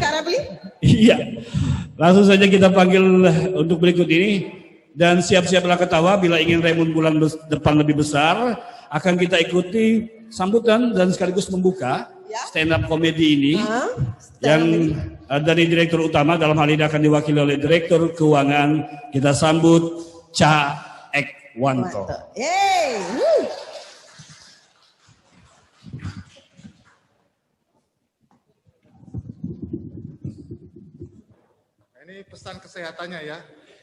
Kak Rapli? Iya, langsung saja kita panggil untuk berikut ini. Dan siap-siaplah ketawa bila ingin Raymond bulan depan lebih besar. Akan kita ikuti sambutan dan sekaligus membuka stand up komedi ini. Yang dari direktur utama dalam hal ini akan diwakili oleh direktur keuangan. Kita sambut Ca Ekwanto. Yeay. Ini pesan kesehatannya ya.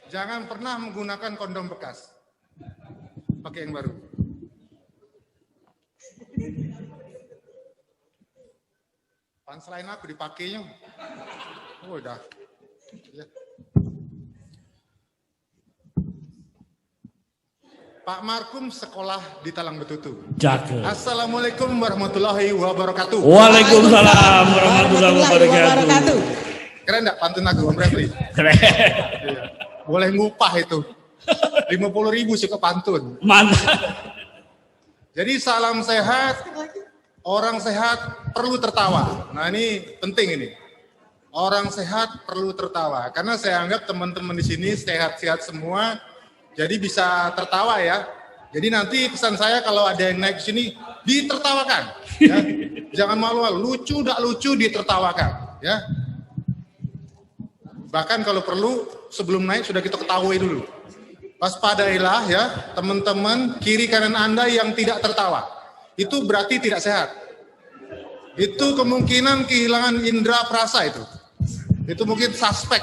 Jangan pernah menggunakan kondom bekas. Pakai yang baru. Selain aku dipakainya. Oh, udah. Ya. Pak Markum sekolah di Talang Betutu. Cakep. Assalamualaikum warahmatullahi wabarakatuh. Waalaikumsalam warahmatullahi wabarakatuh. Keren enggak pantun aku, Om Refli? Keren. Iya. Boleh ngupah itu. 50.000 sih ke pantun. Mantap. Jadi salam sehat, orang sehat perlu tertawa. Nah ini penting ini. Orang sehat perlu tertawa. Karena saya anggap teman-teman di sini sehat-sehat semua. Jadi bisa tertawa ya. Jadi nanti pesan saya kalau ada yang naik ke sini, ditertawakan. Ya. Jangan malu-malu, lucu tak lucu ditertawakan. Ya. Bahkan kalau perlu sebelum naik sudah kita ketahui dulu. Waspadailah ya teman-teman kiri kanan Anda yang tidak tertawa. Itu berarti tidak sehat. Itu kemungkinan kehilangan indera perasa itu. Itu mungkin suspek.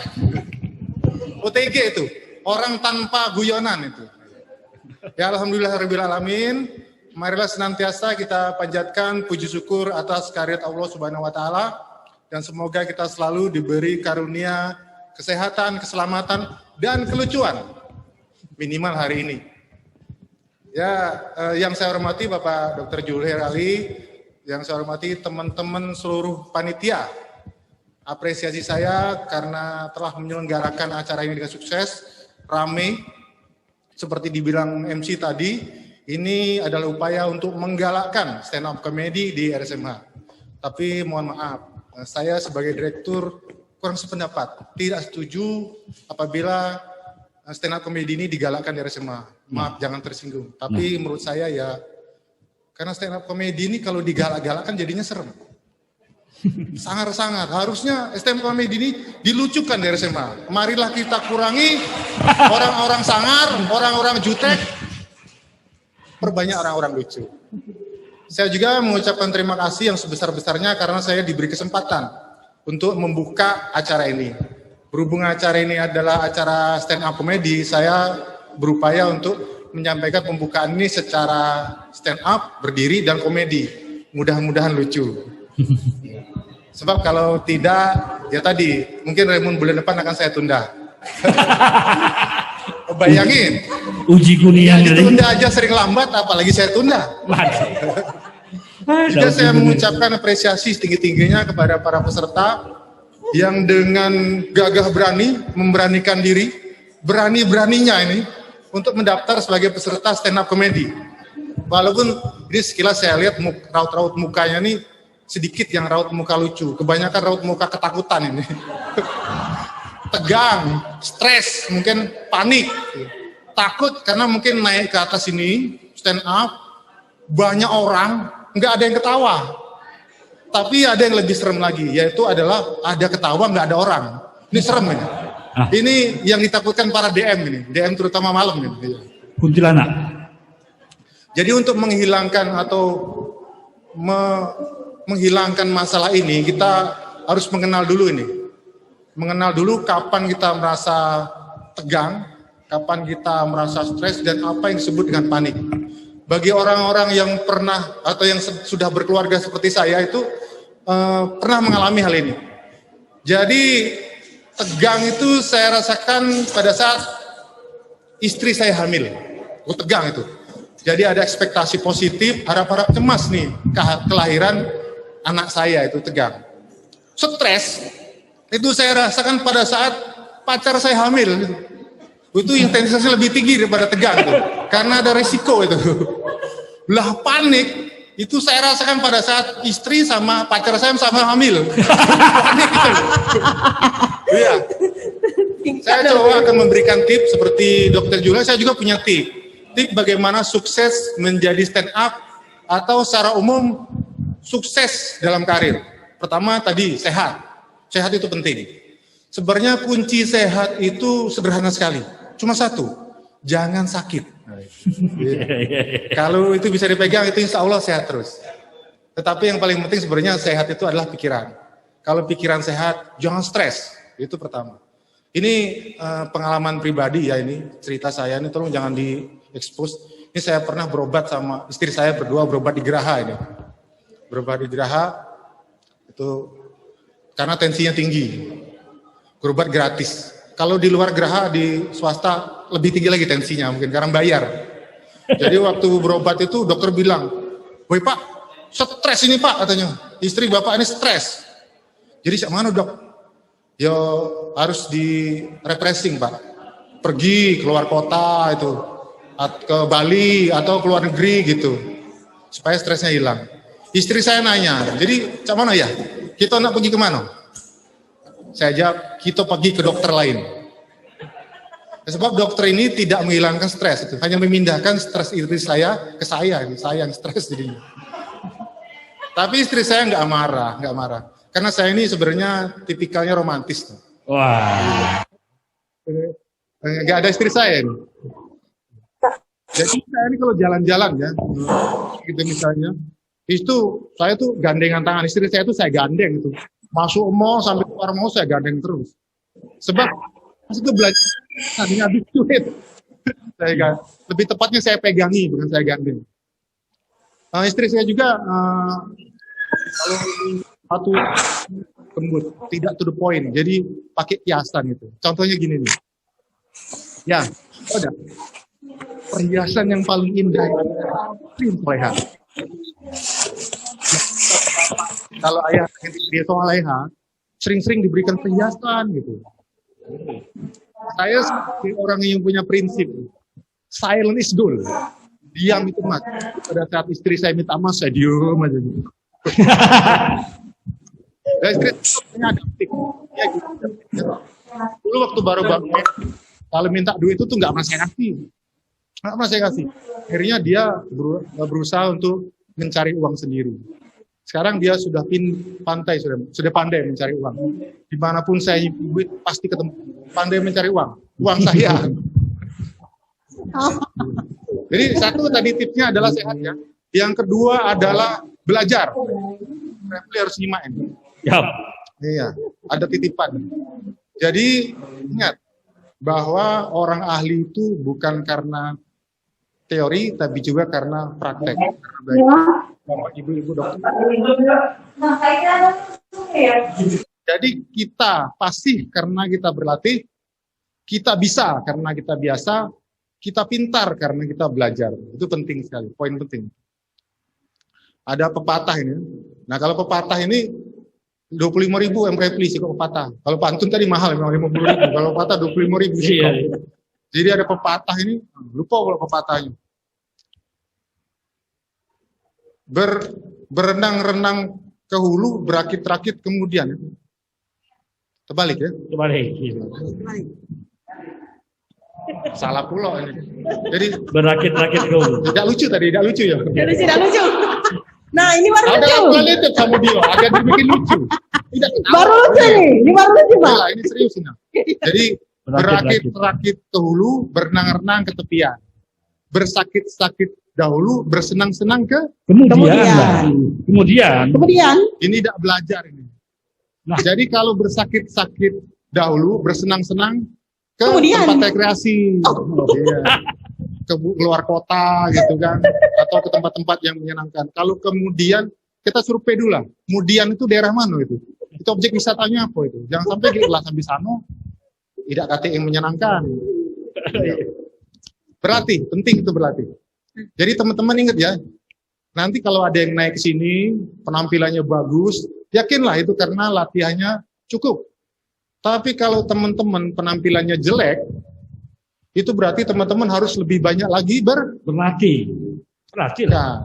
OTG itu. Orang tanpa guyonan itu. Ya alhamdulillahirabbil alamin. Marilah senantiasa kita panjatkan puji syukur atas karunia Allah Subhanahu wa taala dan semoga kita selalu diberi karunia kesehatan, keselamatan, dan kelucuan minimal hari ini. Ya, yang saya hormati Bapak Dr. Julher Ali, yang saya hormati teman-teman seluruh panitia. Apresiasi saya karena telah menyelenggarakan acara ini dengan sukses, ramai, seperti dibilang MC tadi, ini adalah upaya untuk menggalakkan stand up comedy di RSMH. Tapi mohon maaf, saya sebagai direktur kurang sependapat, tidak setuju apabila stand up comedy ini digalakkan di RSMH. Maaf, jangan tersinggung. Tapi menurut saya ya, karena stand up comedy ini kalau digalak-galakkan jadinya serem. Sangat-sangat. Harusnya stand up comedy ini dilucukan di RSMH. Marilah kita kurangi orang-orang sangar, orang-orang jutek, perbanyak orang-orang lucu. Saya juga mengucapkan terima kasih yang sebesar-besarnya karena saya diberi kesempatan untuk membuka acara ini. Berhubung acara ini adalah acara stand up comedy, saya berupaya untuk menyampaikan pembukaan ini secara stand up, berdiri, dan komedi. Mudah-mudahan lucu. Sebab kalau tidak, ya tadi, mungkin Raymond bulan depan akan saya tunda. Bayangin. Uji kuliah. Ya, ditunda aja sering lambat, apalagi saya tunda. Juga saya mengucapkan apresiasi setinggi-tingginya kepada para peserta yang dengan gagah berani, memberanikan diri, berani-beraninya ini untuk mendaftar sebagai peserta stand up comedy. Walaupun ini sekilas saya lihat raut-raut mukanya ini sedikit yang raut muka lucu, kebanyakan raut muka ketakutan ini. Tegang, stres, mungkin panik, takut karena mungkin naik ke atas ini stand up, banyak orang, nggak ada yang ketawa. Tapi ada yang lebih serem lagi, yaitu adalah ada ketawa nggak ada orang. Ini serem ini. Ini yang ditakutkan para DM ini, DM terutama malam ini. Kuntilanak. Jadi untuk menghilangkan atau menghilangkan masalah ini, kita harus mengenal dulu ini. Mengenal dulu kapan kita merasa tegang, kapan kita merasa stres, dan apa yang disebut dengan panik. Bagi orang-orang yang pernah atau yang sudah berkeluarga seperti saya itu pernah mengalami hal ini. Jadi tegang itu saya rasakan pada saat istri saya hamil. Tegang itu. Jadi ada ekspektasi positif, harap-harap cemas nih kelahiran anak saya itu tegang. Stres itu saya rasakan pada saat pacar saya hamil. Itu intensitasnya lebih tinggi daripada tegang tuh. Karena ada resiko itu. Lah panik itu saya rasakan pada saat istri sama pacar saya sama hamil. Panik itu. Joe akan memberikan tips seperti Dokter Julia, saya juga punya tips. Tips bagaimana sukses menjadi stand up atau secara umum sukses dalam karir. Pertama tadi sehat. Sehat itu penting. Sebenarnya kunci sehat itu sederhana sekali. Cuma satu, jangan sakit. Kalau itu bisa dipegang, itu insya Allah sehat terus. Tetapi yang paling penting sebenarnya sehat itu adalah pikiran. Kalau pikiran sehat, jangan stres. Itu pertama. Ini pengalaman pribadi ya, ini cerita saya ini, tolong jangan di-expose. Ini saya pernah berobat sama istri saya berdua, berobat di Geraha ini. Berobat di Geraha, itu karena tensinya tinggi. Berobat gratis. Kalau di luar Geraha, di swasta, lebih tinggi lagi tensinya mungkin, karena bayar. Jadi waktu berobat itu dokter bilang, "Woi Pak, stres ini Pak," katanya. "Istri Bapak ini stres." Jadi mana dok? Ya harus di refreshing Pak. Pergi keluar kota itu, ke Bali atau ke luar negeri gitu, supaya stresnya hilang. Istri saya nanya, jadi cak mana ya? Kita nak pergi kemana? Saya jawab, kita pergi ke dokter lain. Sebab dokter ini tidak menghilangkan stres, itu hanya memindahkan stres istri saya ke saya yang stres jadinya. Tapi istri saya nggak marah. Karena saya ini sebenarnya tipikalnya romantis. Wah. Nggak ada istri saya ini. Jadi saya ini kalau jalan-jalan ya, gitu misalnya, itu saya tuh gandengan tangan istri saya, itu saya gandeng itu. Masuk mall sampai keluar mall saya gandeng terus. Sebab pas itu belajar tadinya habis duit. Lebih tepatnya saya pegangi, bukan saya gandeng. Istri saya juga kalau satu lembut, tidak to the point, jadi pakai kiasan itu. Contohnya gini nih. Ya, ada perhiasan yang paling indah itu leha. Kalau ayah dia soal leha, sering-sering diberikan perhiasan gitu. Saya sebagai orang yang punya prinsip, silent is gold. Diam itu mas. Pada saat istri saya minta emas, saya diam aja gitu. Dan istri saya adaptif. Ya, gitu. Dulu waktu baru bangun, kalau minta duit itu tuh nggak pernah saya kasih. Akhirnya dia berusaha untuk mencari uang sendiri. Sekarang dia sudah sudah pandai mencari uang. Dimanapun saya duit pasti ketemu. Pandai mencari uang saya. Jadi satu tadi tipsnya adalah sehat ya. Yang kedua adalah belajar. Refli harus nyimain. Yap. Iya, ada titipan. Jadi ingat bahwa orang ahli itu bukan karena teori, tapi juga karena praktek. Bapak, ibu-ibu dokter. Jadi kita pasti karena kita berlatih, kita bisa karena kita biasa, kita pintar karena kita belajar. Itu penting sekali, poin penting. Ada pepatah ini. Nah kalau pepatah ini 25.000 Refli sih kok pepatah. Kalau pantun tadi mahal memang 50.000. Kalau pepatah 25.000 sih. Jadi ada pepatah ini, lupa kalau pepatahnya. Berenang-renang ke hulu, berakit-rakit kemudian. Terbalik ya? Terbalik. Salah pula ini. Jadi berakit-rakit ke hulu. Tidak lucu tadi, tidak lucu ya? Tidak lucu. Nah, ini baru lucu. Ada planet sama dia, agak dibikin lucu. Tidak baru lucu nih, ini baru lucu Pak. Ini serius ini. Jadi berakit-rakit ke hulu, berenang-renang ke tepian. Bersakit-sakit dahulu, bersenang-senang ke kemudian. Ini tidak belajar ini. Nah, jadi kalau bersakit-sakit dahulu, bersenang-senang ke tempat rekreasi. Iya. Ke luar kota gitu kan, atau ke tempat-tempat yang menyenangkan. Kalau kemudian kita survei dulu lah, kemudian itu daerah mana itu objek wisatanya apa itu, jangan sampai kita sampai sana tidak kata yang menyenangkan. Berlatih, penting itu berlatih. Jadi teman-teman ingat ya, nanti kalau ada yang naik ke sini penampilannya bagus, yakinlah itu karena latihannya cukup. Tapi kalau teman-teman penampilannya jelek, itu berarti teman-teman harus lebih banyak lagi berlatih. Nah,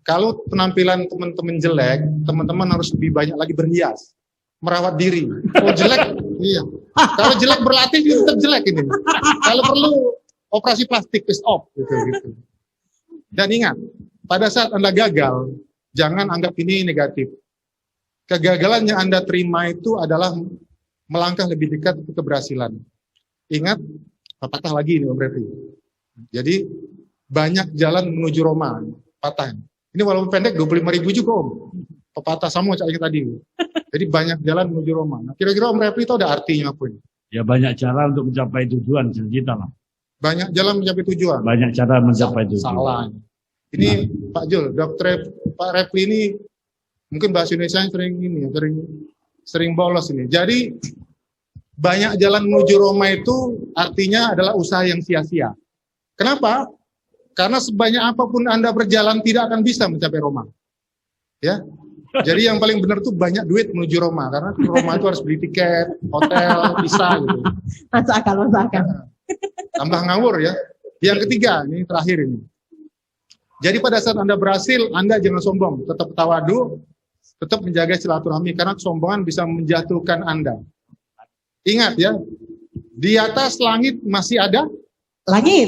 kalau penampilan teman-teman jelek, teman-teman harus lebih banyak lagi berhias, merawat diri. Kalau jelek, iya, Kalau jelek berlatih tetap jelek ini. Kalau perlu operasi plastik face off gitu. Dan ingat, pada saat Anda gagal, jangan anggap ini negatif. Kegagalan yang Anda terima itu adalah melangkah lebih dekat ke keberhasilan. Ingat, patah lagi ini Om Refli. Jadi banyak jalan menuju Roma, patah. Ini walaupun pendek 25.000 juga Om. Pepatah sama caknya tadi. Jadi banyak jalan menuju Roma. Nah, kira-kira Om Refli itu ada artinya apa ini? Ya banyak cara untuk mencapai tujuan kita lah. Banyak jalan mencapai tujuan. Banyak cara mencapai tujuan. Salah. Ini Pak Jul, Pak Refli ini mungkin bahasa Indonesia sering bolos ini. Jadi banyak jalan menuju Roma itu artinya adalah usaha yang sia-sia. Kenapa? Karena sebanyak apapun Anda berjalan tidak akan bisa mencapai Roma. Ya. Jadi yang paling benar tuh banyak duit menuju Roma, karena ke Roma itu harus beli tiket, hotel, visa gitu. Masuk akal. Tambah ngawur ya. Yang ketiga, ini terakhir ini. Jadi pada saat Anda berhasil, Anda jangan sombong, tetap tawadu, tetap menjaga silaturahmi, karena kesombongan bisa menjatuhkan Anda. Ingat ya, di atas langit masih ada? Langit.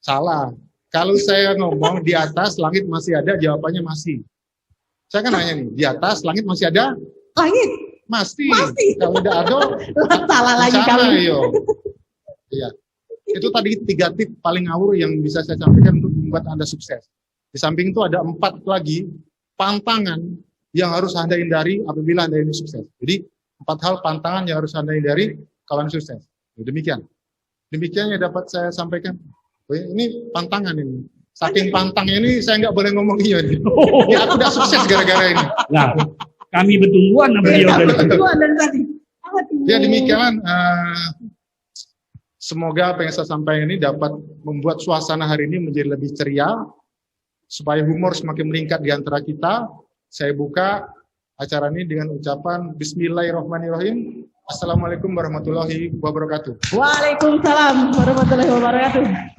Salah. Kalau saya ngomong di atas langit masih ada, jawabannya masih. Saya kan nanya nih, di atas langit masih ada? Langit. Masih. Masih. Kalau udah ada, Salah lagi sana, kami. yo. Iya. Itu tadi 3 tip paling ngawur yang bisa saya sampaikan untuk membuat Anda sukses. Di samping itu ada 4 lagi pantangan yang harus Anda hindari apabila Anda ingin sukses. Jadi 4 hal pantangan yang harus Anda hindari kalau Anda sukses. Demikian. Demikian yang dapat saya sampaikan. Ini pantangan ini. Saking pantangnya ini saya nggak boleh ngomong iya nih. Ya, aku udah sukses gara-gara ini. Nah, kami bertungguan sama beliau Dan tadi. Ya demikian. Semoga apa yang saya sampaikan ini dapat membuat suasana hari ini menjadi lebih ceria, supaya humor semakin meningkat di antara kita. Saya buka acara ini dengan ucapan Bismillahirrahmanirrahim. Assalamualaikum warahmatullahi wabarakatuh. Waalaikumsalam warahmatullahi wabarakatuh.